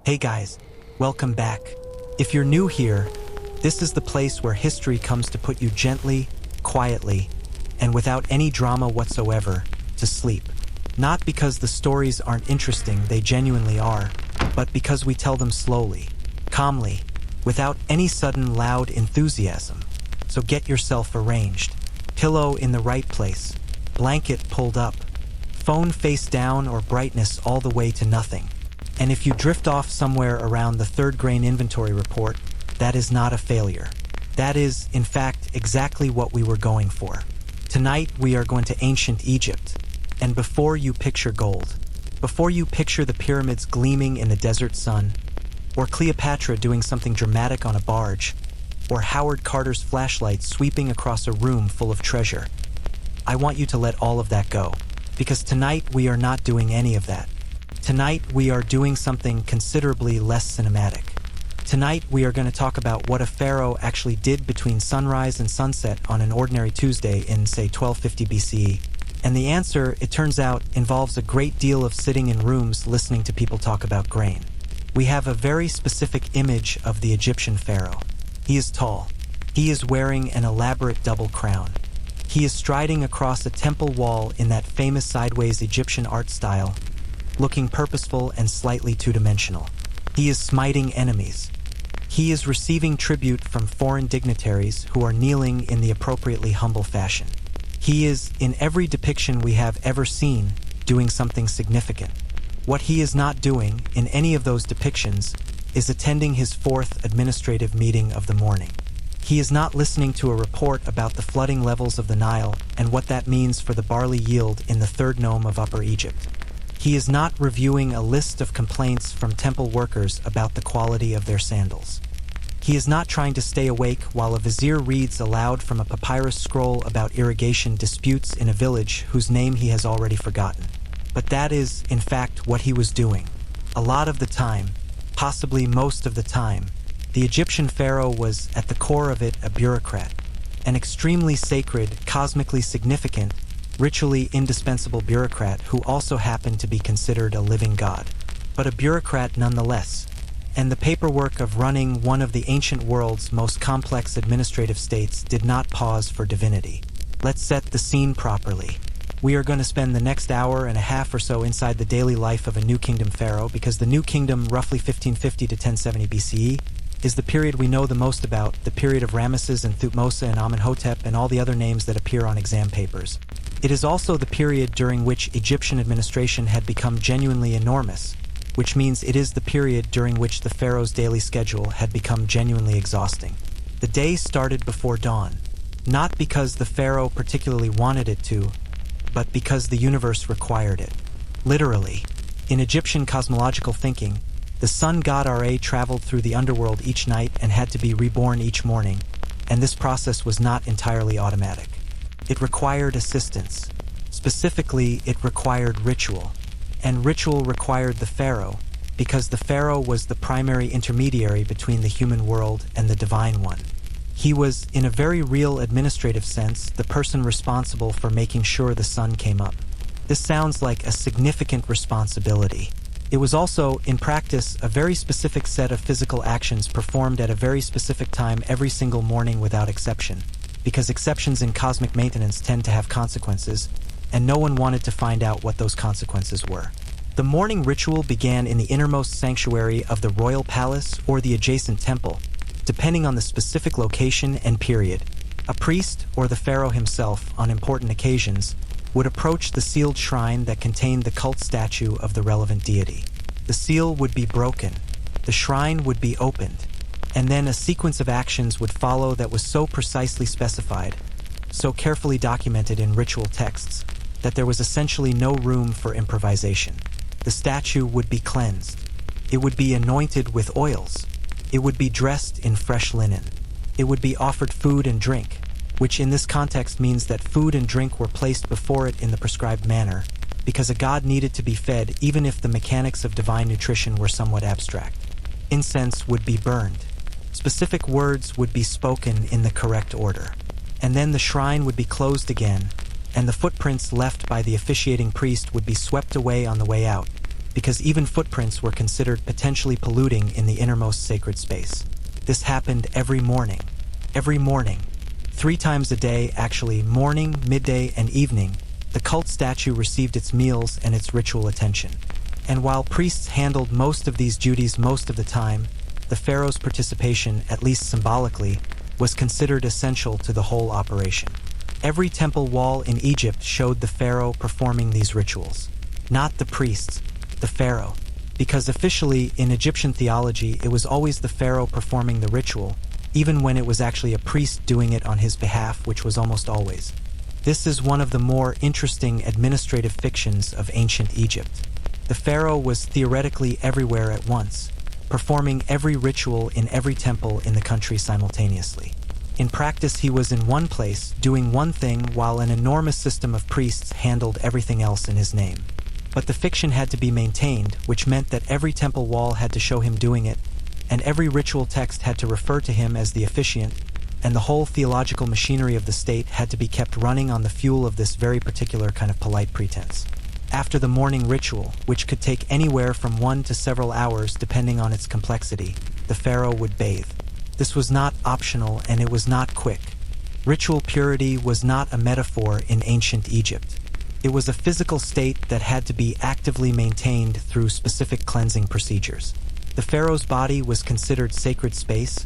Hey guys, welcome back. If you're new here, this is the place where history comes to put you gently, quietly, and without any drama whatsoever, to sleep. Not because the stories aren't interesting, they genuinely are, but because we tell them slowly, calmly, without any sudden loud enthusiasm. So get yourself arranged. Pillow in the right place, blanket pulled up, phone face down or brightness all the way to nothing. And if you drift off somewhere around the third grain inventory report, that is not a failure. That is, in fact, exactly what we were going for. Tonight we are going to ancient Egypt. And before you picture gold, before you picture the pyramids gleaming in the desert sun, or Cleopatra doing something dramatic on a barge, or Howard Carter's flashlight sweeping across a room full of treasure, I want you to let all of that go. Because tonight we are not doing any of that. Tonight we are doing something considerably less cinematic. Tonight we are going to talk about what a pharaoh actually did between sunrise and sunset on an ordinary Tuesday in, say, 1250 BCE. And the answer, it turns out, involves a great deal of sitting in rooms listening to people talk about grain. We have a very specific image of the Egyptian pharaoh. He is tall. He is wearing an elaborate double crown. He is striding across a temple wall in that famous sideways Egyptian art style, looking purposeful and slightly two-dimensional. He is smiting enemies. He is receiving tribute from foreign dignitaries who are kneeling in the appropriately humble fashion. He is, in every depiction we have ever seen, doing something significant. What he is not doing, in any of those depictions, is attending his fourth administrative meeting of the morning. He is not listening to a report about the flooding levels of the Nile and what that means for the barley yield in the third nome of Upper Egypt. He is not reviewing a list of complaints from temple workers about the quality of their sandals. He is not trying to stay awake while a vizier reads aloud from a papyrus scroll about irrigation disputes in a village whose name he has already forgotten. But that is, in fact, what he was doing. A lot of the time, possibly most of the time, the Egyptian pharaoh was, at the core of it, a bureaucrat. An extremely sacred, cosmically significant, ritually indispensable bureaucrat who also happened to be considered a living god. But a bureaucrat nonetheless. And the paperwork of running one of the ancient world's most complex administrative states did not pause for divinity. Let's set the scene properly. We are going to spend the next hour and a half or so inside the daily life of a New Kingdom pharaoh because the New Kingdom, roughly 1550 to 1070 BCE, is the period we know the most about, the period of Ramesses and Thutmose and Amenhotep and all the other names that appear on exam papers. It is also the period during which Egyptian administration had become genuinely enormous, which means it is the period during which the pharaoh's daily schedule had become genuinely exhausting. The day started before dawn, not because the pharaoh particularly wanted it to, but because the universe required it. Literally, in Egyptian cosmological thinking, the sun god Ra traveled through the underworld each night and had to be reborn each morning, and this process was not entirely automatic. It required assistance. Specifically, it required ritual. And ritual required the pharaoh, because the pharaoh was the primary intermediary between the human world and the divine one. He was, in a very real administrative sense, the person responsible for making sure the sun came up. This sounds like a significant responsibility. It was also, in practice, a very specific set of physical actions performed at a very specific time every single morning without exception, because exceptions in cosmic maintenance tend to have consequences, and no one wanted to find out what those consequences were. The morning ritual began in the innermost sanctuary of the royal palace or the adjacent temple, depending on the specific location and period. A priest, or the pharaoh himself, on important occasions, would approach the sealed shrine that contained the cult statue of the relevant deity. The seal would be broken, the shrine would be opened, and then a sequence of actions would follow that was so precisely specified, so carefully documented in ritual texts, that there was essentially no room for improvisation. The statue would be cleansed. It would be anointed with oils. It would be dressed in fresh linen. It would be offered food and drink, which in this context means that food and drink were placed before it in the prescribed manner, because a god needed to be fed even if the mechanics of divine nutrition were somewhat abstract. Incense would be burned. Specific words would be spoken in the correct order. And then the shrine would be closed again, and the footprints left by the officiating priest would be swept away on the way out, because even footprints were considered potentially polluting in the innermost sacred space. This happened every morning. Every morning. 3 times a day, actually, morning, midday, and evening, the cult statue received its meals and its ritual attention. And while priests handled most of these duties most of the time, the pharaoh's participation, at least symbolically, was considered essential to the whole operation. Every temple wall in Egypt showed the pharaoh performing these rituals. Not the priests, the pharaoh. Because officially, in Egyptian theology, it was always the pharaoh performing the ritual, even when it was actually a priest doing it on his behalf, which was almost always. This is one of the more interesting administrative fictions of ancient Egypt. The pharaoh was theoretically everywhere at once, performing every ritual in every temple in the country simultaneously. In practice, he was in one place, doing one thing, while an enormous system of priests handled everything else in his name. But the fiction had to be maintained, which meant that every temple wall had to show him doing it, and every ritual text had to refer to him as the officiant, and the whole theological machinery of the state had to be kept running on the fuel of this very particular kind of polite pretense. After the morning ritual, which could take anywhere from 1 to several hours depending on its complexity, the pharaoh would bathe. This was not optional, and it was not quick. Ritual purity was not a metaphor in ancient Egypt. It was a physical state that had to be actively maintained through specific cleansing procedures. The pharaoh's body was considered sacred space,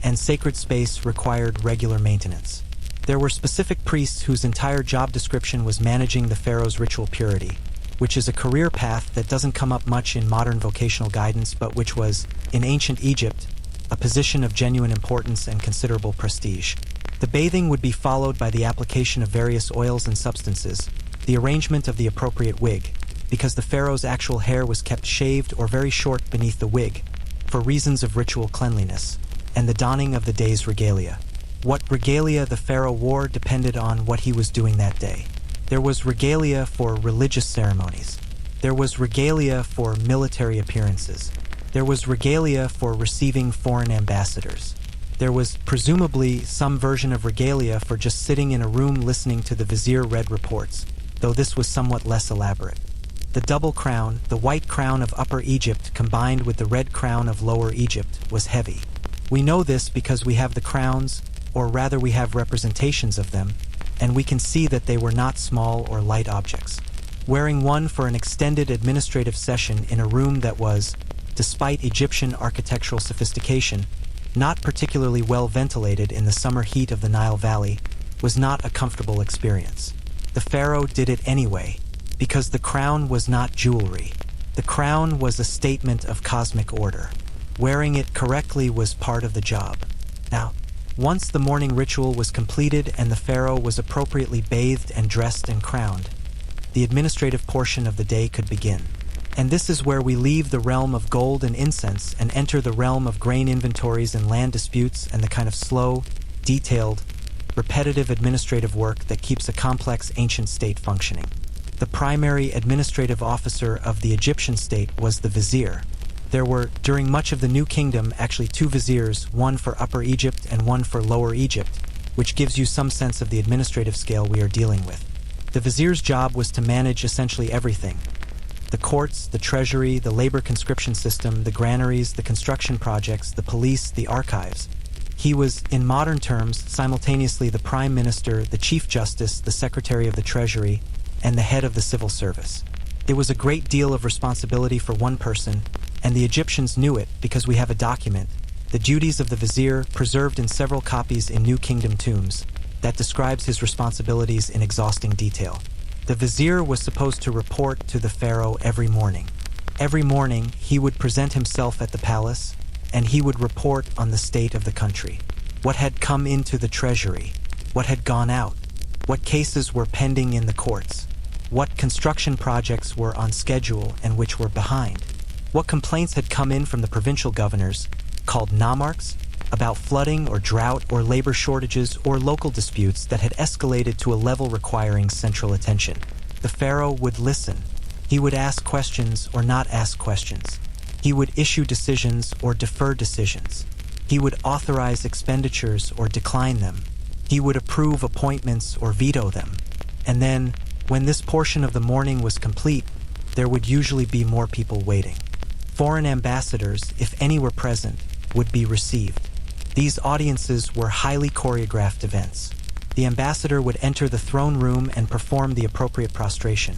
and sacred space required regular maintenance. There were specific priests whose entire job description was managing the pharaoh's ritual purity, which is a career path that doesn't come up much in modern vocational guidance, but which was, in ancient Egypt, a position of genuine importance and considerable prestige. The bathing would be followed by the application of various oils and substances, the arrangement of the appropriate wig, because the pharaoh's actual hair was kept shaved or very short beneath the wig, for reasons of ritual cleanliness, and the donning of the day's regalia. What regalia the pharaoh wore depended on what he was doing that day. There was regalia for religious ceremonies. There was regalia for military appearances. There was regalia for receiving foreign ambassadors. There was presumably some version of regalia for just sitting in a room listening to the vizier read reports, though this was somewhat less elaborate. The double crown, the white crown of Upper Egypt combined with the red crown of Lower Egypt, was heavy. We know this because we have the crowns, or rather we have representations of them, and we can see that they were not small or light objects. Wearing one for an extended administrative session in a room that was, despite Egyptian architectural sophistication, not particularly well ventilated in the summer heat of the Nile Valley, was not a comfortable experience. The pharaoh did it anyway, because the crown was not jewelry. The crown was a statement of cosmic order. Wearing it correctly was part of the job. Now, once the morning ritual was completed and the pharaoh was appropriately bathed and dressed and crowned, the administrative portion of the day could begin. And this is where we leave the realm of gold and incense and enter the realm of grain inventories and land disputes and the kind of slow, detailed, repetitive administrative work that keeps a complex ancient state functioning. The primary administrative officer of the Egyptian state was the vizier. There were, during much of the New Kingdom, actually 2 viziers, one for Upper Egypt and one for Lower Egypt, which gives you some sense of the administrative scale we are dealing with. The vizier's job was to manage essentially everything: the courts, the treasury, the labor conscription system, the granaries, the construction projects, the police, the archives. He was, in modern terms, simultaneously the prime minister, the chief justice, the secretary of the treasury, and the head of the civil service. It was a great deal of responsibility for one person, and the Egyptians knew it because we have a document, the duties of the vizier, preserved in several copies in New Kingdom tombs, that describes his responsibilities in exhausting detail. The vizier was supposed to report to the pharaoh every morning. Every morning, he would present himself at the palace, and he would report on the state of the country. What had come into the treasury? What had gone out? What cases were pending in the courts? What construction projects were on schedule and which were behind? What complaints had come in from the provincial governors, called nomarchs, about flooding or drought or labor shortages or local disputes that had escalated to a level requiring central attention? The pharaoh would listen. He would ask questions or not ask questions. He would issue decisions or defer decisions. He would authorize expenditures or decline them. He would approve appointments or veto them. And then, when this portion of the morning was complete, there would usually be more people waiting. Foreign ambassadors, if any were present, would be received. These audiences were highly choreographed events. The ambassador would enter the throne room and perform the appropriate prostration.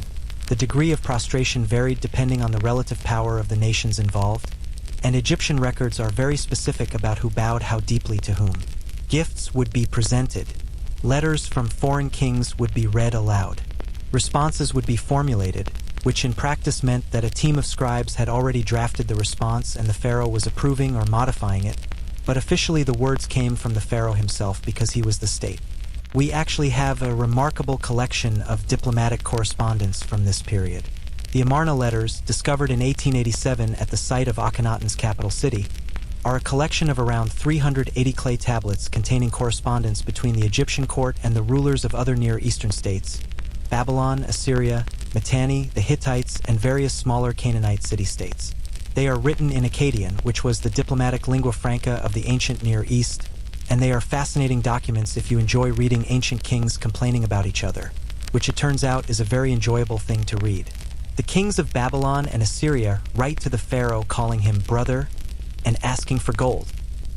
The degree of prostration varied depending on the relative power of the nations involved, and Egyptian records are very specific about who bowed how deeply to whom. Gifts would be presented. Letters from foreign kings would be read aloud. Responses would be formulated, which in practice meant that a team of scribes had already drafted the response and the pharaoh was approving or modifying it, but officially the words came from the pharaoh himself because he was the state. We actually have a remarkable collection of diplomatic correspondence from this period. The Amarna letters, discovered in 1887 at the site of Akhenaten's capital city, are a collection of around 380 clay tablets containing correspondence between the Egyptian court and the rulers of other Near Eastern states, Babylon, Assyria, Mitanni, the Hittites, and various smaller Canaanite city-states. They are written in Akkadian, which was the diplomatic lingua franca of the ancient Near East, and they are fascinating documents if you enjoy reading ancient kings complaining about each other, which it turns out is a very enjoyable thing to read. The kings of Babylon and Assyria write to the pharaoh calling him brother and asking for gold.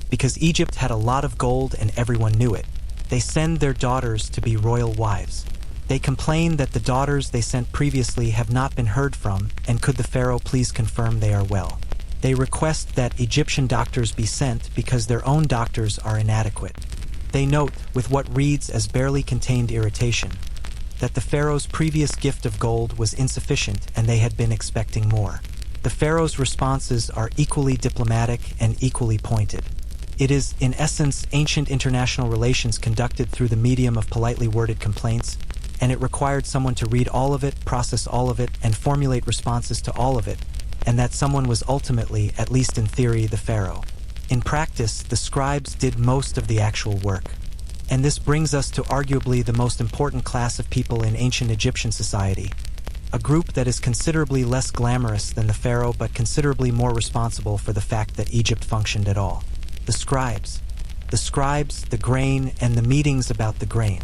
Because Egypt had a lot of gold and everyone knew it, they send their daughters to be royal wives. They complain that the daughters they sent previously have not been heard from, and could the pharaoh please confirm they are well. They request that Egyptian doctors be sent because their own doctors are inadequate. They note, with what reads as barely contained irritation, that the pharaoh's previous gift of gold was insufficient and they had been expecting more. The pharaoh's responses are equally diplomatic and equally pointed. It is, in essence, ancient international relations conducted through the medium of politely worded complaints, and it required someone to read all of it, process all of it, and formulate responses to all of it, and that someone was ultimately, at least in theory, the pharaoh. In practice, the scribes did most of the actual work. And this brings us to arguably the most important class of people in ancient Egyptian society, a group that is considerably less glamorous than the pharaoh but considerably more responsible for the fact that Egypt functioned at all. The scribes. The scribes, the grain, and the meetings about the grain.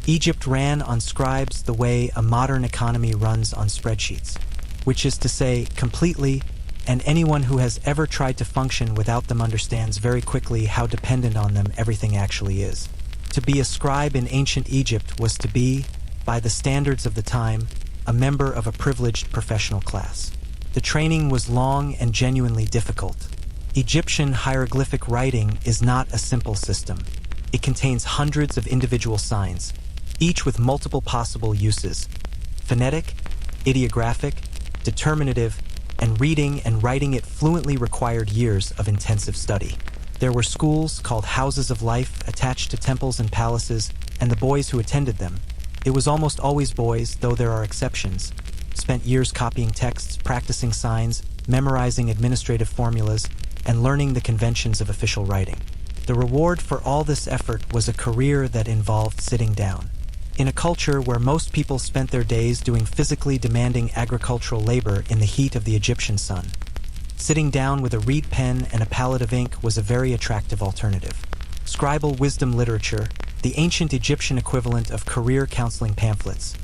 Egypt ran on scribes the way a modern economy runs on spreadsheets, which is to say, completely, and anyone who has ever tried to function without them understands very quickly how dependent on them everything actually is. To be a scribe in ancient Egypt was to be, by the standards of the time, a member of a privileged professional class. The training was long and genuinely difficult. Egyptian hieroglyphic writing is not a simple system. It contains hundreds of individual signs, each with multiple possible uses: phonetic, ideographic, determinative, and reading and writing it fluently required years of intensive study. There were schools called houses of life attached to temples and palaces, and the boys who attended them, it was almost always boys, though there are exceptions, spent years copying texts, practicing signs, memorizing administrative formulas, and learning the conventions of official writing. The reward for all this effort was a career that involved sitting down. In a culture where most people spent their days doing physically demanding agricultural labor in the heat of the Egyptian sun, sitting down with a reed pen and a palette of ink was a very attractive alternative. Scribal wisdom literature, the ancient Egyptian equivalent of career counseling pamphlets,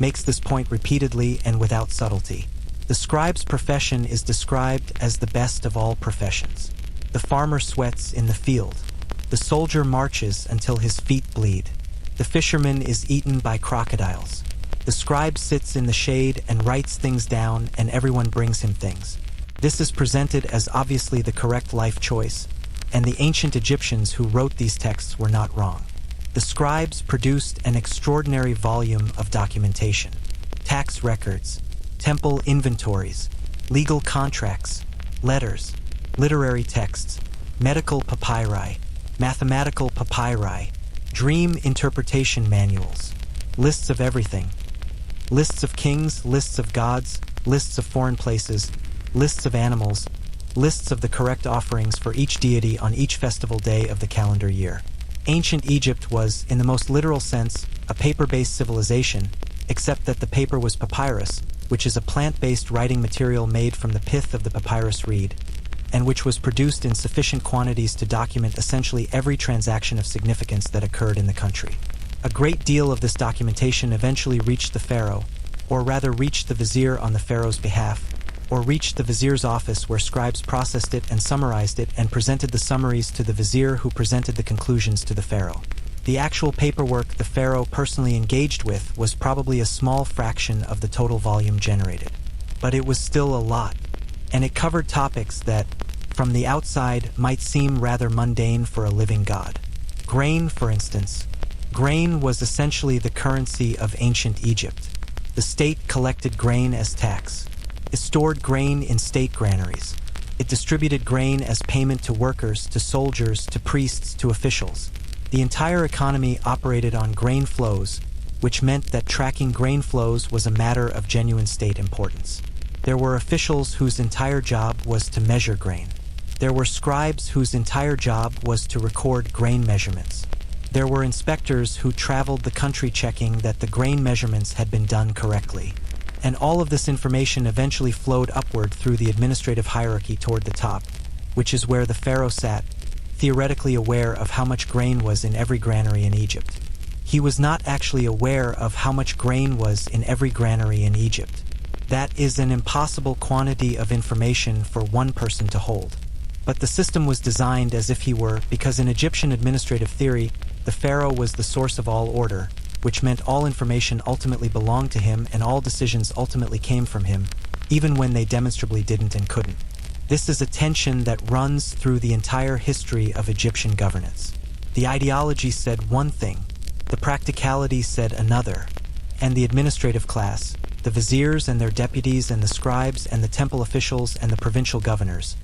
makes this point repeatedly and without subtlety. The scribe's profession is described as the best of all professions. The farmer sweats in the field. The soldier marches until his feet bleed. The fisherman is eaten by crocodiles. The scribe sits in the shade and writes things down, and everyone brings him things. This is presented as obviously the correct life choice, and the ancient Egyptians who wrote these texts were not wrong. The scribes produced an extraordinary volume of documentation: tax records, temple inventories, legal contracts, letters, literary texts, medical papyri, mathematical papyri, dream interpretation manuals, lists of everything, lists of kings, lists of gods, lists of foreign places, lists of animals, lists of the correct offerings for each deity on each festival day of the calendar year. Ancient Egypt was, in the most literal sense, a paper-based civilization, except that the paper was papyrus, which is a plant-based writing material made from the pith of the papyrus reed, and which was produced in sufficient quantities to document essentially every transaction of significance that occurred in the country. A great deal of this documentation eventually reached the pharaoh, or rather reached the vizier on the pharaoh's behalf, or reached the vizier's office where scribes processed it and summarized it and presented the summaries to the vizier who presented the conclusions to the pharaoh. The actual paperwork the pharaoh personally engaged with was probably a small fraction of the total volume generated. But it was still a lot, and it covered topics that, from the outside, might seem rather mundane for a living god. Grain, for instance. Grain was essentially the currency of ancient Egypt. The state collected grain as tax. It stored grain in state granaries. It distributed grain as payment to workers, to soldiers, to priests, to officials. The entire economy operated on grain flows, which meant that tracking grain flows was a matter of genuine state importance. There were officials whose entire job was to measure grain. There were scribes whose entire job was to record grain measurements. There were inspectors who traveled the country checking that the grain measurements had been done correctly. And all of this information eventually flowed upward through the administrative hierarchy toward the top, which is where the pharaoh sat, theoretically aware of how much grain was in every granary in Egypt. He was not actually aware of how much grain was in every granary in Egypt. That is an impossible quantity of information for one person to hold. But the system was designed as if he were, because in Egyptian administrative theory, the pharaoh was the source of all order, which meant all information ultimately belonged to him and all decisions ultimately came from him, even when they demonstrably didn't and couldn't. This is a tension that runs through the entire history of Egyptian governance. The ideology said one thing, the practicality said another, and the administrative class, the viziers and their deputies and the scribes and the temple officials and the provincial governors,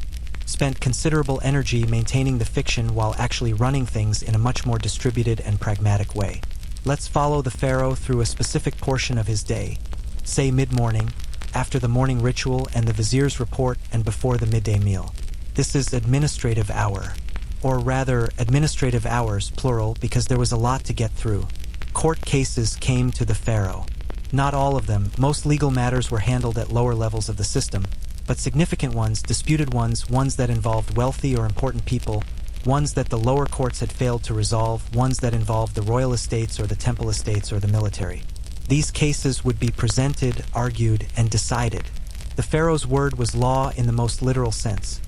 spent considerable energy maintaining the fiction while actually running things in a much more distributed and pragmatic way. Let's follow the pharaoh through a specific portion of his day, say mid-morning, after the morning ritual and the vizier's report and before the midday meal. This is administrative hour, or rather administrative hours, plural, because there was a lot to get through. Court cases came to the pharaoh. Not all of them, most legal matters were handled at lower levels of the system, but significant ones, disputed ones, ones that involved wealthy or important people, ones that the lower courts had failed to resolve, ones that involved the royal estates or the temple estates or the military. These cases would be presented, argued, and decided. The pharaoh's word was law in the most literal sense,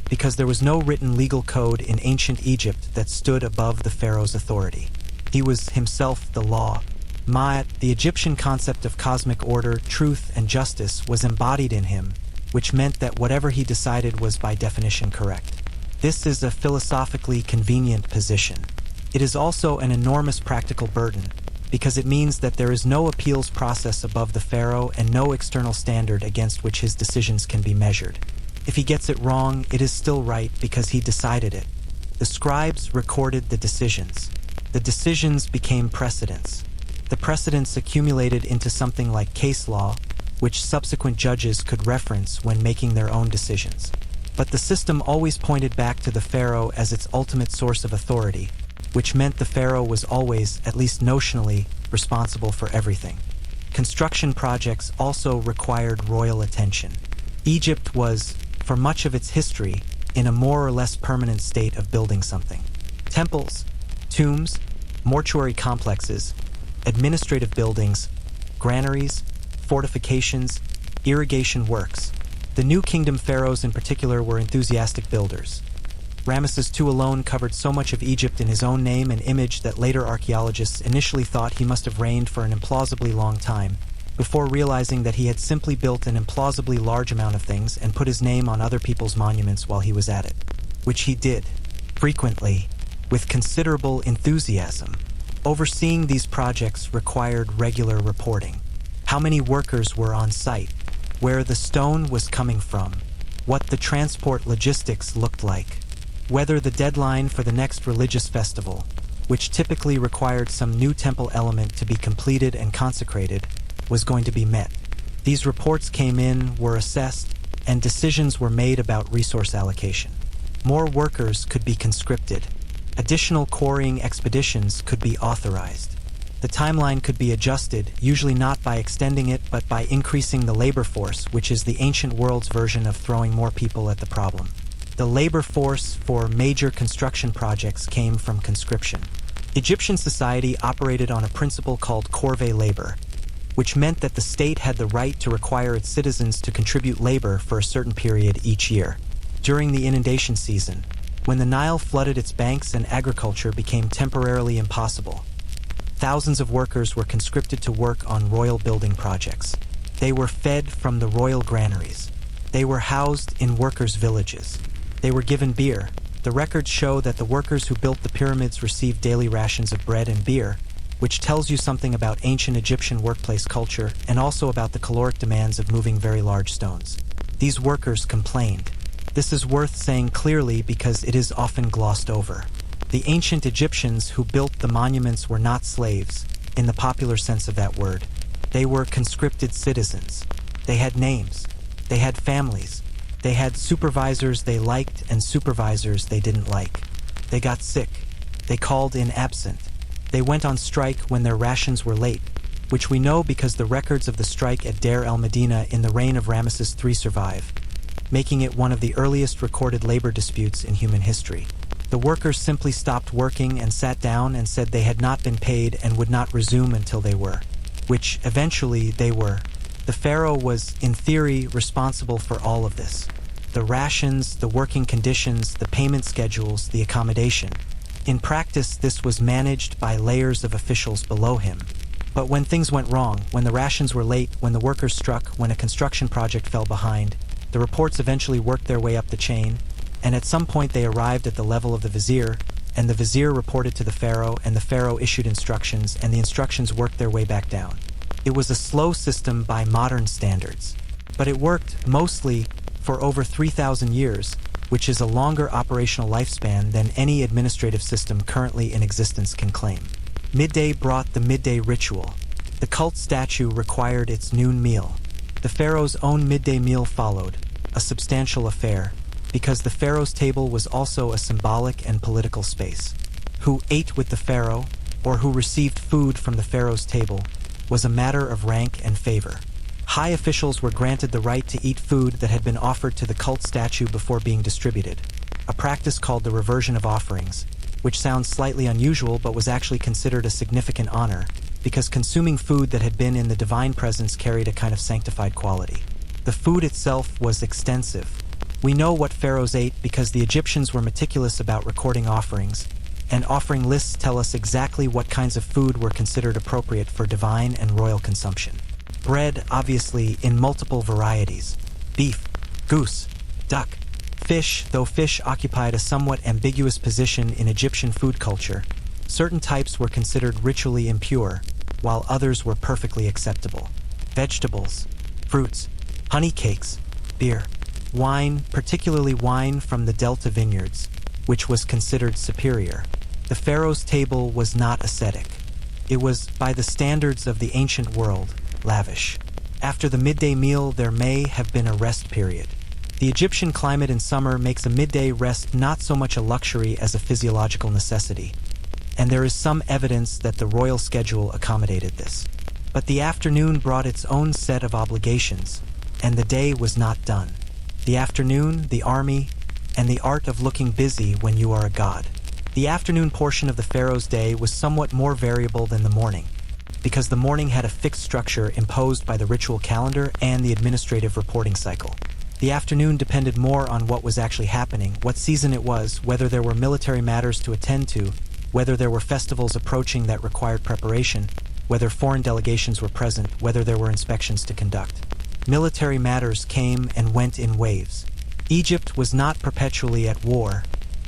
because there was no written legal code in ancient Egypt that stood above the pharaoh's authority. He was himself the law. Ma'at, the Egyptian concept of cosmic order, truth, and justice, was embodied in him, which meant that whatever he decided was by definition correct. This is a philosophically convenient position. It is also an enormous practical burden, because it means that there is no appeals process above the pharaoh and no external standard against which his decisions can be measured. If he gets it wrong, it is still right because he decided it. The scribes recorded the decisions. The decisions became precedents. The precedents accumulated into something like case law, which subsequent judges could reference when making their own decisions. But the system always pointed back to the pharaoh as its ultimate source of authority, which meant the pharaoh was always, at least notionally, responsible for everything. Construction projects also required royal attention. Egypt was, for much of its history, in a more or less permanent state of building something. Temples, tombs, mortuary complexes, administrative buildings, granaries, fortifications, irrigation works. The New Kingdom pharaohs in particular were enthusiastic builders. Ramesses II alone covered so much of Egypt in his own name and image that later archaeologists initially thought he must have reigned for an implausibly long time, before realizing that he had simply built an implausibly large amount of things and put his name on other people's monuments while he was at it. Which he did, frequently, with considerable enthusiasm. Overseeing these projects required regular reporting. How many workers were on site? Where the stone was coming from, what the transport logistics looked like, whether the deadline for the next religious festival, which typically required some new temple element to be completed and consecrated, was going to be met. These reports came in, were assessed, and decisions were made about resource allocation. More workers could be conscripted. Additional quarrying expeditions could be authorized. The timeline could be adjusted, usually not by extending it, but by increasing the labor force, which is the ancient world's version of throwing more people at the problem. The labor force for major construction projects came from conscription. Egyptian society operated on a principle called corvée labor. which meant that the state had the right to require its citizens to contribute labor for a certain period each year. During the inundation season, when the Nile flooded its banks and agriculture became temporarily impossible, thousands of workers were conscripted to work on royal building projects. They were fed from the royal granaries. They were housed in workers' villages. They were given beer. The records show that the workers who built the pyramids received daily rations of bread and beer, which tells you something about ancient Egyptian workplace culture and also about the caloric demands of moving very large stones. These workers complained. This is worth saying clearly because it is often glossed over. The ancient Egyptians who built the monuments were not slaves, in the popular sense of that word. They were conscripted citizens. They had names. They had families. They had supervisors they liked and supervisors they didn't like. They got sick. They called in absent. They went on strike when their rations were late, which we know because the records of the strike at Deir el-Medina in the reign of Ramesses III survive, making it one of the earliest recorded labor disputes in human history. The workers simply stopped working and sat down and said they had not been paid and would not resume until they were, which eventually they were. The pharaoh was, in theory, responsible for all of this. The rations, the working conditions, the payment schedules, the accommodation. In practice, this was managed by layers of officials below him. But when things went wrong, when the rations were late, when the workers struck, when a construction project fell behind, the reports eventually worked their way up the chain, and at some point they arrived at the level of the vizier, and the vizier reported to the pharaoh, and the pharaoh issued instructions, and the instructions worked their way back down. It was a slow system by modern standards, but it worked, mostly, for over 3,000 years, which is a longer operational lifespan than any administrative system currently in existence can claim. Midday brought the midday ritual. The cult statue required its noon meal. The pharaoh's own midday meal followed, a substantial affair, because the pharaoh's table was also a symbolic and political space. Who ate with the pharaoh, or who received food from the pharaoh's table, was a matter of rank and favor. High officials were granted the right to eat food that had been offered to the cult statue before being distributed, a practice called the reversion of offerings, which sounds slightly unusual but was actually considered a significant honor, because consuming food that had been in the divine presence carried a kind of sanctified quality. The food itself was extensive. We know what pharaohs ate because the Egyptians were meticulous about recording offerings, and offering lists tell us exactly what kinds of food were considered appropriate for divine and royal consumption. Bread, obviously, in multiple varieties. Beef, goose, duck, fish, though fish occupied a somewhat ambiguous position in Egyptian food culture. Certain types were considered ritually impure, while others were perfectly acceptable. Vegetables, fruits, honey cakes, beer, wine, particularly wine from the Delta vineyards, which was considered superior. The pharaoh's table was not ascetic. It was, by the standards of the ancient world, lavish. After the midday meal, there may have been a rest period. The Egyptian climate in summer makes a midday rest not so much a luxury as a physiological necessity, and there is some evidence that the royal schedule accommodated this. But the afternoon brought its own set of obligations, and the day was not done. The afternoon, the army, and the art of looking busy when you are a god. The afternoon portion of the pharaoh's day was somewhat more variable than the morning, because the morning had a fixed structure imposed by the ritual calendar and the administrative reporting cycle. The afternoon depended more on what was actually happening, what season it was, whether there were military matters to attend to, whether there were festivals approaching that required preparation, whether foreign delegations were present, whether there were inspections to conduct. Military matters came and went in waves. Egypt was not perpetually at war,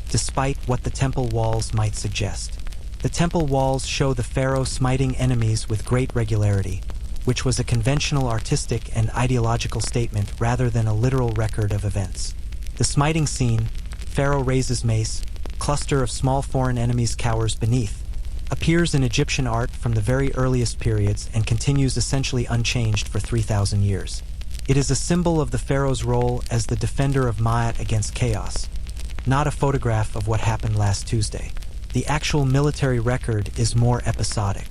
despite what the temple walls might suggest. The temple walls show the pharaoh smiting enemies with great regularity, which was a conventional artistic and ideological statement rather than a literal record of events. The smiting scene, pharaoh raises mace, cluster of small foreign enemies cowers beneath, appears in Egyptian art from the very earliest periods and continues essentially unchanged for 3,000 years. It is a symbol of the pharaoh's role as the defender of Ma'at against chaos, not a photograph of what happened last Tuesday. The actual military record is more episodic.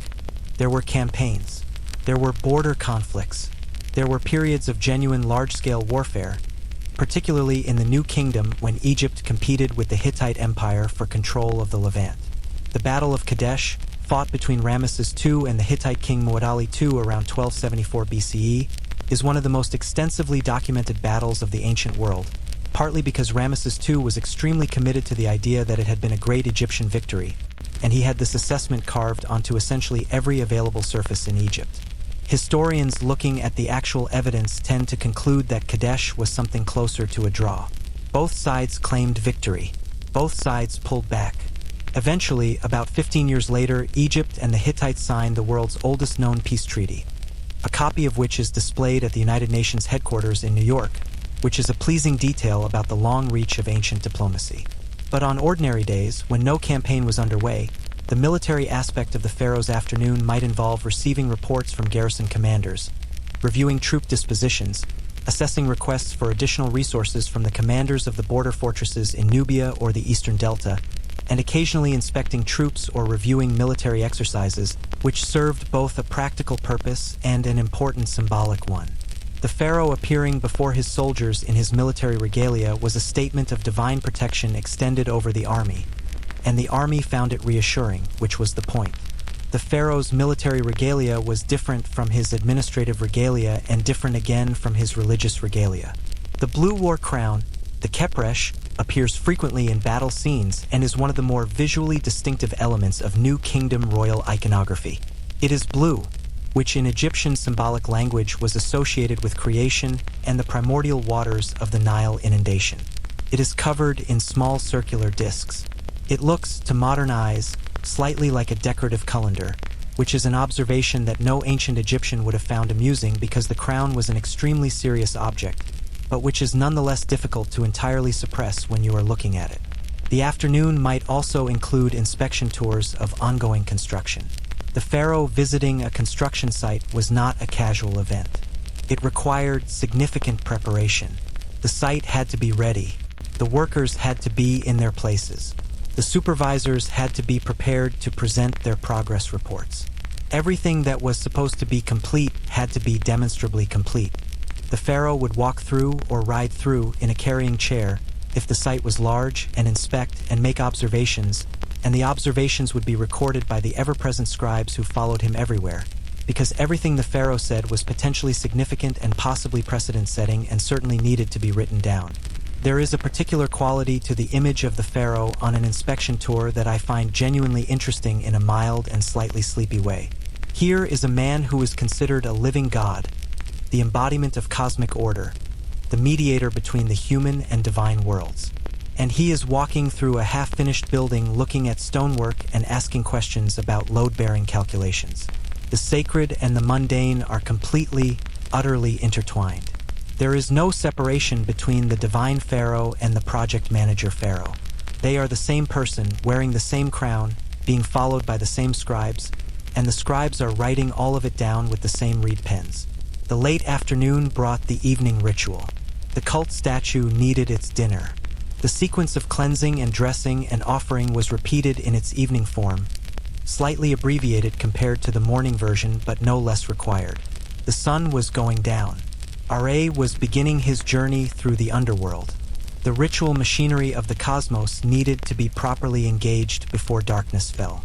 There were campaigns. There were border conflicts. There were periods of genuine large-scale warfare, particularly in the New Kingdom when Egypt competed with the Hittite Empire for control of the Levant. The Battle of Kadesh, fought between Ramesses II and the Hittite king Muad'Ali II around 1274 BCE, is one of the most extensively documented battles of the ancient world, partly because Ramesses II was extremely committed to the idea that it had been a great Egyptian victory, and he had this assessment carved onto essentially every available surface in Egypt. Historians looking at the actual evidence tend to conclude that Kadesh was something closer to a draw. Both sides claimed victory. Both sides pulled back. Eventually, about 15 years later, Egypt and the Hittites signed the world's oldest known peace treaty, a copy of which is displayed at the United Nations headquarters in New York, which is a pleasing detail about the long reach of ancient diplomacy. But on ordinary days, when no campaign was underway, the military aspect of the Pharaoh's afternoon might involve receiving reports from garrison commanders, reviewing troop dispositions, assessing requests for additional resources from the commanders of the border fortresses in Nubia or the Eastern Delta, and occasionally inspecting troops or reviewing military exercises, which served both a practical purpose and an important symbolic one. The pharaoh appearing before his soldiers in his military regalia was a statement of divine protection extended over the army, and the army found it reassuring, which was the point. The pharaoh's military regalia was different from his administrative regalia and different again from his religious regalia. The blue war crown, the kepresh, appears frequently in battle scenes and is one of the more visually distinctive elements of New Kingdom royal iconography. It is blue, which in Egyptian symbolic language was associated with creation and the primordial waters of the Nile inundation. It is covered in small circular discs. It looks, to modern eyes, slightly like a decorative colander, which is an observation that no ancient Egyptian would have found amusing because the crown was an extremely serious object, but which is nonetheless difficult to entirely suppress when you are looking at it. The afternoon might also include inspection tours of ongoing construction. The pharaoh visiting a construction site was not a casual event. It required significant preparation. The site had to be ready. The workers had to be in their places. The supervisors had to be prepared to present their progress reports. Everything that was supposed to be complete had to be demonstrably complete. The pharaoh would walk through or ride through in a carrying chair if the site was large and inspect and make observations, and the observations would be recorded by the ever-present scribes who followed him everywhere, because everything the pharaoh said was potentially significant and possibly precedent-setting and certainly needed to be written down. There is a particular quality to the image of the pharaoh on an inspection tour that I find genuinely interesting in a mild and slightly sleepy way. Here is a man who is considered a living god, the embodiment of cosmic order, the mediator between the human and divine worlds. And he is walking through a half-finished building looking at stonework and asking questions about load-bearing calculations. The sacred and the mundane are completely, utterly intertwined. There is no separation between the divine pharaoh and the project manager pharaoh. They are the same person, wearing the same crown, being followed by the same scribes, and the scribes are writing all of it down with the same reed pens. The late afternoon brought the evening ritual. The cult statue needed its dinner. The sequence of cleansing and dressing and offering was repeated in its evening form, slightly abbreviated compared to the morning version but no less required. The sun was going down. Ra was beginning his journey through the underworld. The ritual machinery of the cosmos needed to be properly engaged before darkness fell.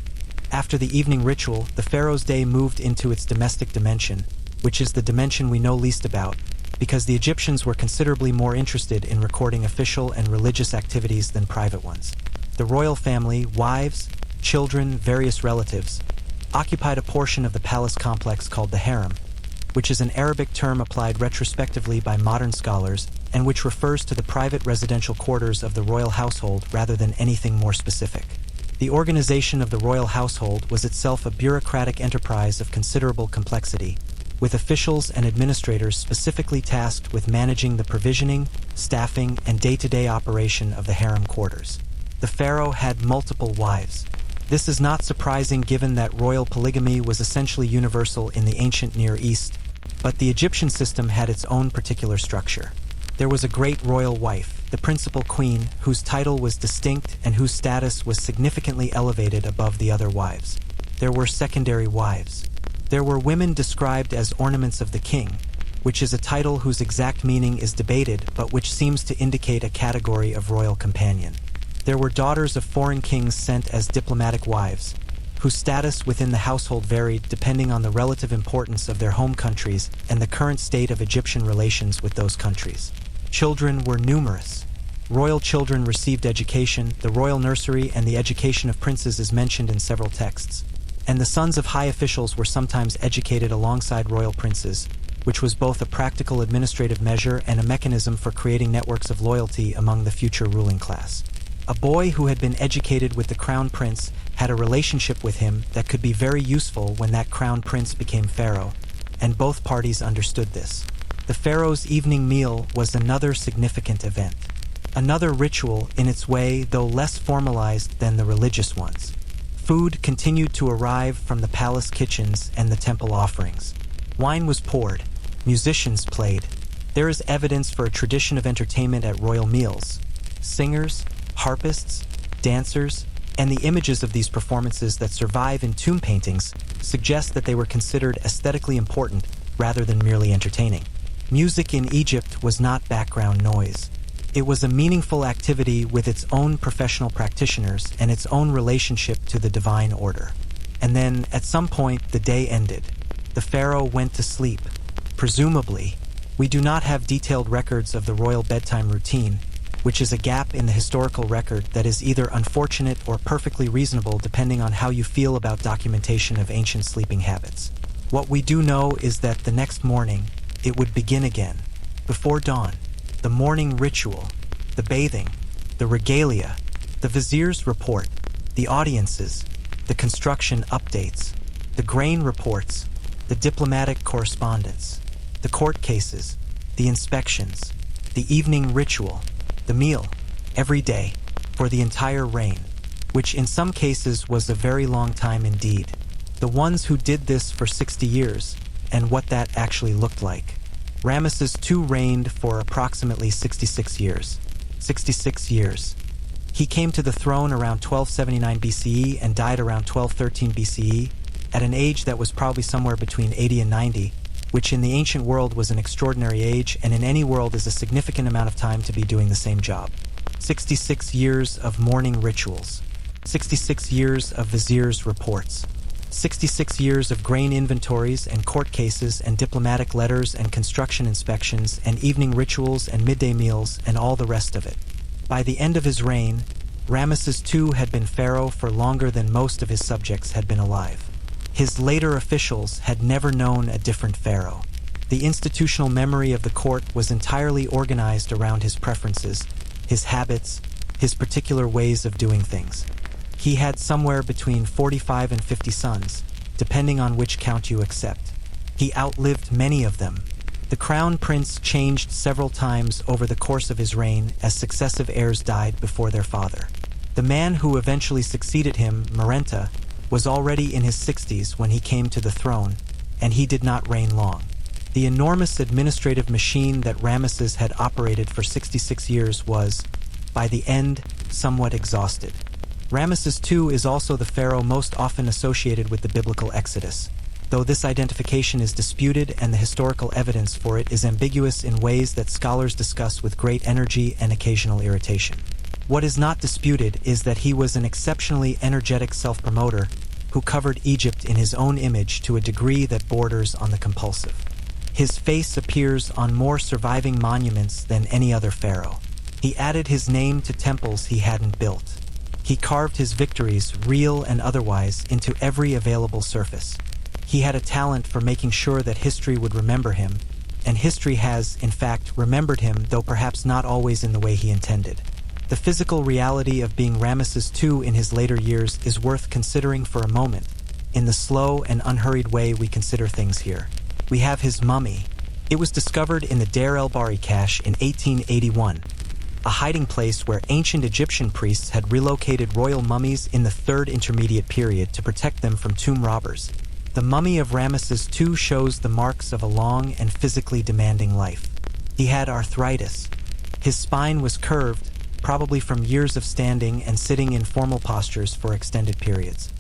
After the evening ritual, the pharaoh's day moved into its domestic dimension, which is the dimension we know least about, because the Egyptians were considerably more interested in recording official and religious activities than private ones. The royal family, wives, children, various relatives, occupied a portion of the palace complex called the harem, which is an Arabic term applied retrospectively by modern scholars and which refers to the private residential quarters of the royal household rather than anything more specific. The organization of the royal household was itself a bureaucratic enterprise of considerable complexity, with officials and administrators specifically tasked with managing the provisioning, staffing, and day-to-day operation of the harem quarters. The pharaoh had multiple wives. This is not surprising given that royal polygamy was essentially universal in the ancient Near East, but the Egyptian system had its own particular structure. There was a great royal wife, the principal queen, whose title was distinct and whose status was significantly elevated above the other wives. There were secondary wives. There were women described as ornaments of the king, which is a title whose exact meaning is debated but which seems to indicate a category of royal companion. There were daughters of foreign kings sent as diplomatic wives, whose status within the household varied depending on the relative importance of their home countries and the current state of Egyptian relations with those countries. Children were numerous. Royal children received education, the royal nursery and the education of princes is mentioned in several texts. And the sons of high officials were sometimes educated alongside royal princes, which was both a practical administrative measure and a mechanism for creating networks of loyalty among the future ruling class. A boy who had been educated with the crown prince had a relationship with him that could be very useful when that crown prince became pharaoh, and both parties understood this. The pharaoh's evening meal was another significant event. Another ritual in its way, though less formalized than the religious ones. Food continued to arrive from the palace kitchens and the temple offerings. Wine was poured. Musicians played. There is evidence for a tradition of entertainment at royal meals. Singers, harpists, dancers, and the images of these performances that survive in tomb paintings suggest that they were considered aesthetically important rather than merely entertaining. Music in Egypt was not background noise. It was a meaningful activity with its own professional practitioners and its own relationship to the divine order. And then, at some point, the day ended. The pharaoh went to sleep. Presumably, we do not have detailed records of the royal bedtime routine, which is a gap in the historical record that is either unfortunate or perfectly reasonable depending on how you feel about documentation of ancient sleeping habits. What we do know is that the next morning, it would begin again, before dawn. The morning ritual, the bathing, the regalia, the vizier's report, the audiences, the construction updates, the grain reports, the diplomatic correspondence, the court cases, the inspections, the evening ritual, the meal, every day, for the entire reign, which in some cases was a very long time indeed. The ones who did this for 60 years, and what that actually looked like. Ramesses II reigned for approximately 66 years. 66 years. He came to the throne around 1279 BCE and died around 1213 BCE, at an age that was probably somewhere between 80 and 90, which in the ancient world was an extraordinary age and in any world is a significant amount of time to be doing the same job. 66 years of morning rituals. 66 years of vizier's reports. 66 years of grain inventories and court cases and diplomatic letters and construction inspections and evening rituals and midday meals and all the rest of it. By the end of his reign, Ramesses II had been pharaoh for longer than most of his subjects had been alive. His later officials had never known a different pharaoh. The institutional memory of the court was entirely organized around his preferences, his habits, his particular ways of doing things. He had somewhere between 45 and 50 sons, depending on which count you accept. He outlived many of them. The crown prince changed several times over the course of his reign as successive heirs died before their father. The man who eventually succeeded him, Merenta, was already in his 60s when he came to the throne, and he did not reign long. The enormous administrative machine that Ramesses had operated for 66 years was, by the end, somewhat exhausted. Ramesses II is also the pharaoh most often associated with the biblical Exodus, though this identification is disputed and the historical evidence for it is ambiguous in ways that scholars discuss with great energy and occasional irritation. What is not disputed is that he was an exceptionally energetic self-promoter who covered Egypt in his own image to a degree that borders on the compulsive. His face appears on more surviving monuments than any other pharaoh. He added his name to temples he hadn't built. He carved his victories, real and otherwise, into every available surface. He had a talent for making sure that history would remember him, and history has, in fact, remembered him, though perhaps not always in the way he intended. The physical reality of being Ramesses II in his later years is worth considering for a moment, in the slow and unhurried way we consider things here. We have his mummy. It was discovered in the Deir el-Bahari cache in 1881, a hiding place where ancient Egyptian priests had relocated royal mummies in the Third Intermediate Period to protect them from tomb robbers. The mummy of Ramesses II shows the marks of a long and physically demanding life. He had arthritis. His spine was curved, probably from years of standing and sitting in formal postures for extended periods.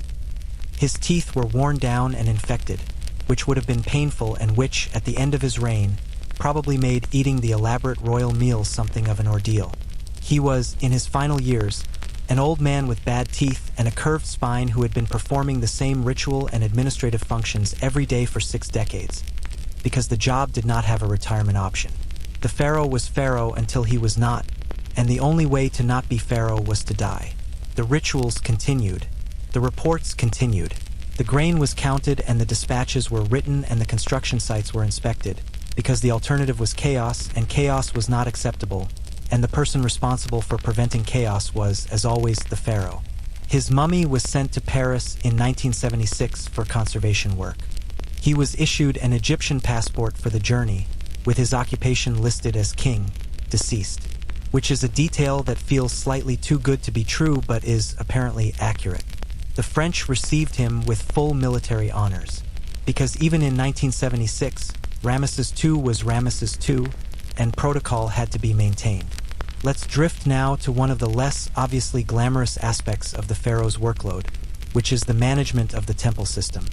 His teeth were worn down and infected, which would have been painful and which, at the end of his reign, probably made eating the elaborate royal meals something of an ordeal. He was, in his final years, an old man with bad teeth and a curved spine who had been performing the same ritual and administrative functions every day for 6 decades, because the job did not have a retirement option. The pharaoh was pharaoh until he was not, and the only way to not be pharaoh was to die. The rituals continued. The reports continued. The grain was counted and the dispatches were written and the construction sites were inspected, because the alternative was chaos, and chaos was not acceptable, and the person responsible for preventing chaos was, as always, the pharaoh. His mummy was sent to Paris in 1976 for conservation work. He was issued an Egyptian passport for the journey, with his occupation listed as king, deceased, which is a detail that feels slightly too good to be true but is apparently accurate. The French received him with full military honors, because even in 1976, Ramesses II was Ramesses II, and protocol had to be maintained. Let's drift now to one of the less obviously glamorous aspects of the pharaoh's workload, which is the management of the temple system.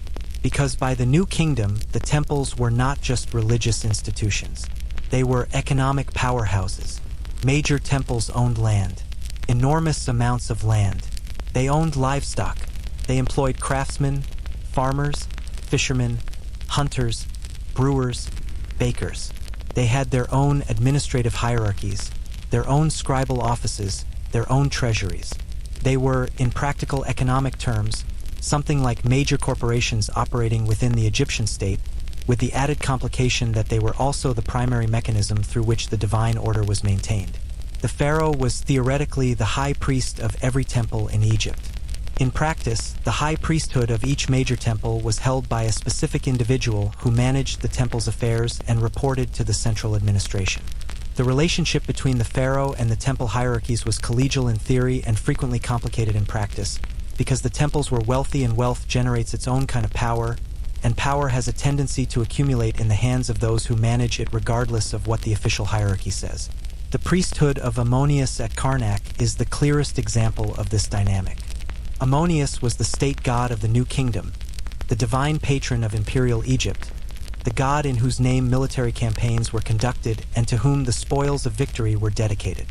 Because by the New Kingdom, the temples were not just religious institutions. They were economic powerhouses. Major temples owned land, enormous amounts of land. They owned livestock. They employed craftsmen, farmers, fishermen, hunters, brewers, bakers. They had their own administrative hierarchies, their own scribal offices, their own treasuries. They were, in practical economic terms, something like major corporations operating within the Egyptian state, with the added complication that they were also the primary mechanism through which the divine order was maintained. The pharaoh was theoretically the high priest of every temple in Egypt. In practice, the high priesthood of each major temple was held by a specific individual who managed the temple's affairs and reported to the central administration. The relationship between the pharaoh and the temple hierarchies was collegial in theory and frequently complicated in practice, because the temples were wealthy and wealth generates its own kind of power, and power has a tendency to accumulate in the hands of those who manage it regardless of what the official hierarchy says. The priesthood of Ammonius at Karnak is the clearest example of this dynamic. Ammonius was the state god of the New Kingdom, the divine patron of imperial Egypt, the god in whose name military campaigns were conducted and to whom the spoils of victory were dedicated.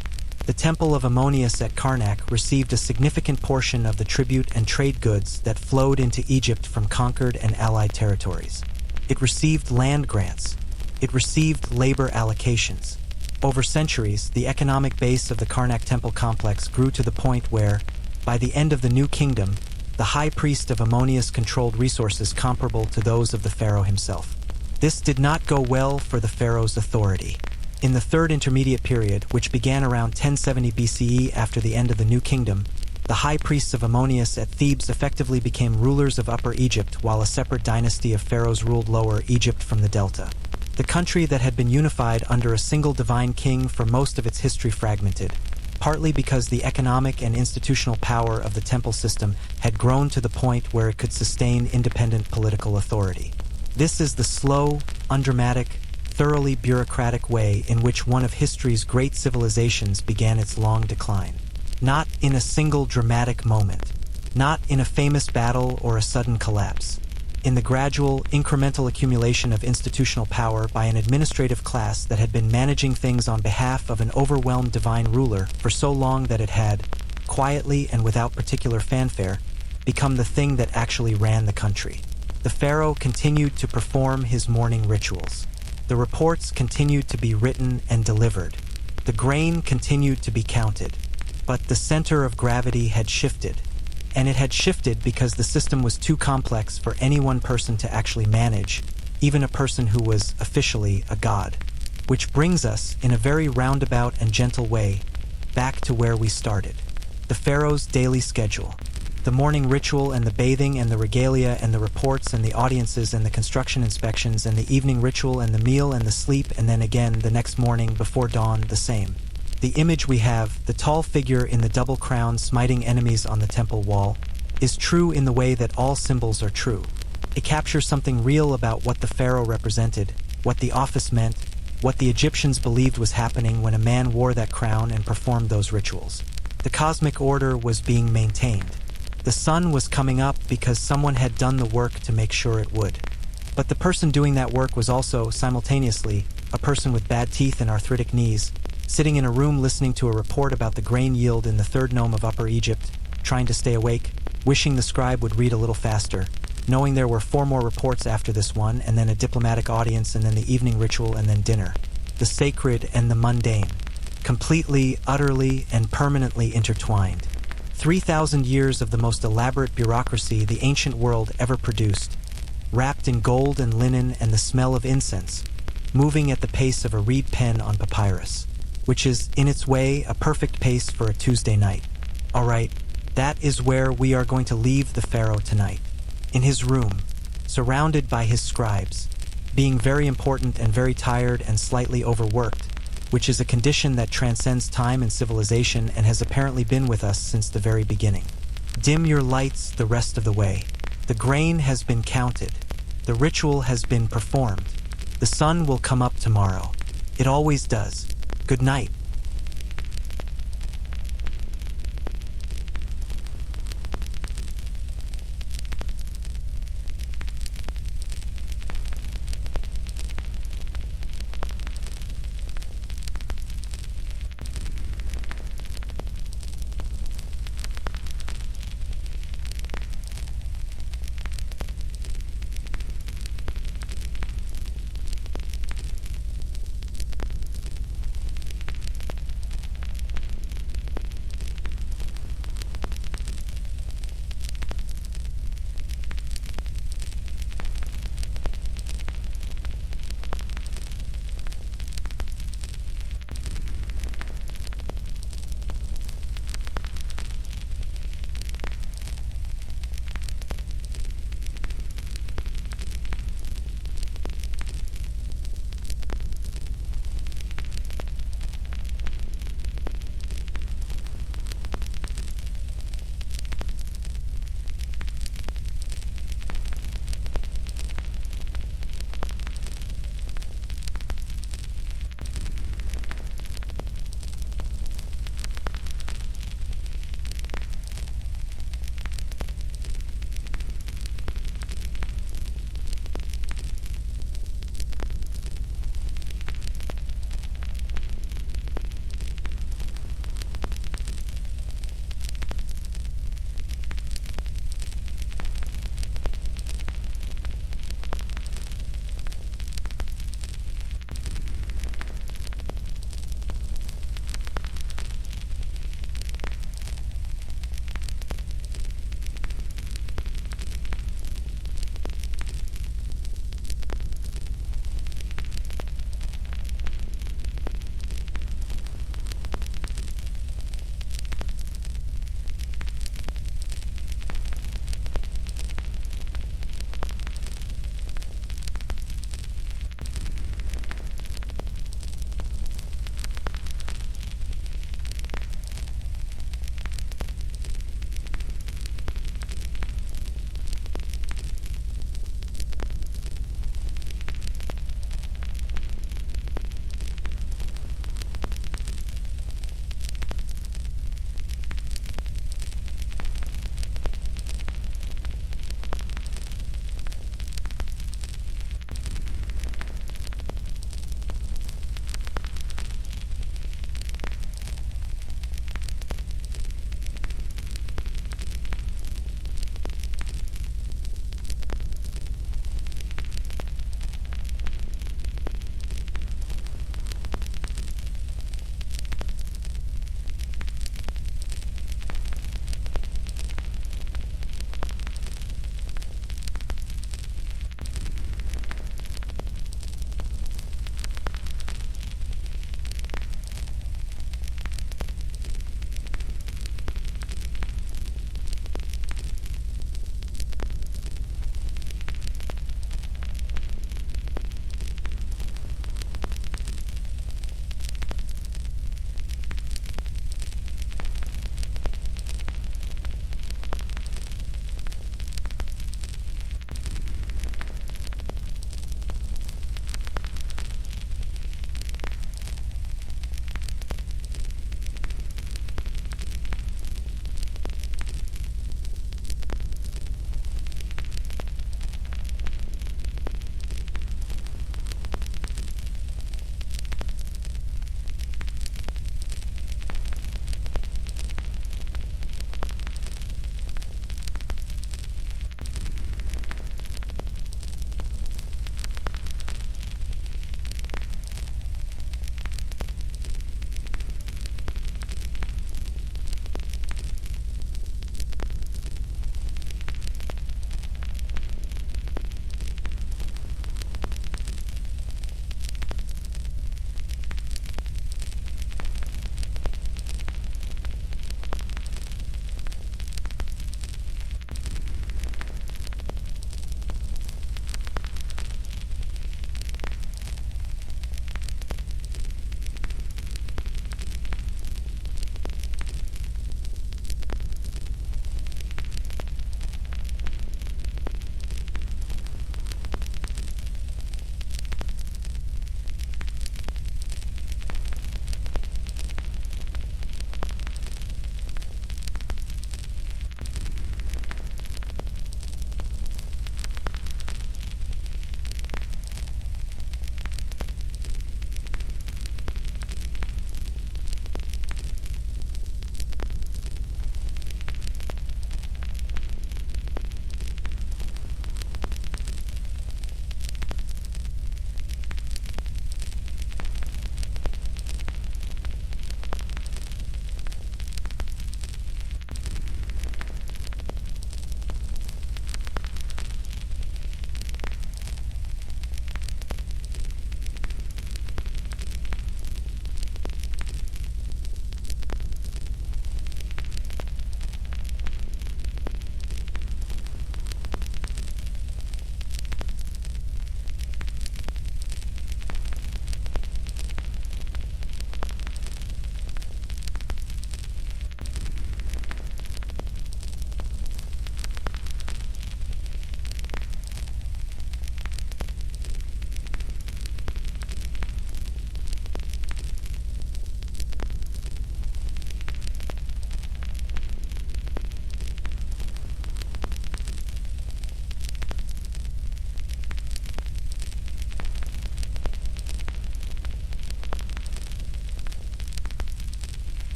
The temple of Ammonius at Karnak received a significant portion of the tribute and trade goods that flowed into Egypt from conquered and allied territories. It received land grants. It received labor allocations. Over centuries, the economic base of the Karnak temple complex grew to the point where, by the end of the New Kingdom, the high priest of Ammonius controlled resources comparable to those of the pharaoh himself. This did not go well for the pharaoh's authority. In the Third Intermediate Period, which began around 1070 BCE after the end of the New Kingdom, the high priests of Ammonius at Thebes effectively became rulers of Upper Egypt while a separate dynasty of pharaohs ruled Lower Egypt from the Delta. The country that had been unified under a single divine king for most of its history fragmented, partly because the economic and institutional power of the temple system had grown to the point where it could sustain independent political authority. This is the slow, undramatic, thoroughly bureaucratic way in which one of history's great civilizations began its long decline. Not in a single dramatic moment, not in a famous battle or a sudden collapse. In the gradual, incremental accumulation of institutional power by an administrative class that had been managing things on behalf of an overwhelmed divine ruler for so long that it had, quietly and without particular fanfare, become the thing that actually ran the country. The pharaoh continued to perform his morning rituals. The reports continued to be written and delivered. The grain continued to be counted. But the center of gravity had shifted. And it had shifted because the system was too complex for any one person to actually manage, even a person who was officially a god. Which brings us, in a very roundabout and gentle way, back to where we started. The pharaoh's daily schedule. The morning ritual and the bathing and the regalia and the reports and the audiences and the construction inspections and the evening ritual and the meal and the sleep and then again the next morning before dawn the same. The image we have, the tall figure in the double crown smiting enemies on the temple wall, is true in the way that all symbols are true. It captures something real about what the pharaoh represented, what the office meant, what the Egyptians believed was happening when a man wore that crown and performed those rituals. The cosmic order was being maintained. The sun was coming up because someone had done the work to make sure it would. But the person doing that work was also, simultaneously, a person with bad teeth and arthritic knees, sitting in a room listening to a report about the grain yield in the third nome of Upper Egypt, trying to stay awake, wishing the scribe would read a little faster, knowing there were 4 more reports after this one, and then a diplomatic audience, and then the evening ritual, and then dinner. The sacred and the mundane, completely, utterly, and permanently intertwined. 3,000 years of the most elaborate bureaucracy the ancient world ever produced, wrapped in gold and linen and the smell of incense, moving at the pace of a reed pen on papyrus, which is, in its way, a perfect pace for a Tuesday night. All right, that is where we are going to leave the pharaoh tonight. In his room, surrounded by his scribes, being very important and very tired and slightly overworked, which is a condition that transcends time and civilization and has apparently been with us since the very beginning. Dim your lights the rest of the way. The grain has been counted. The ritual has been performed. The sun will come up tomorrow. It always does. Good night.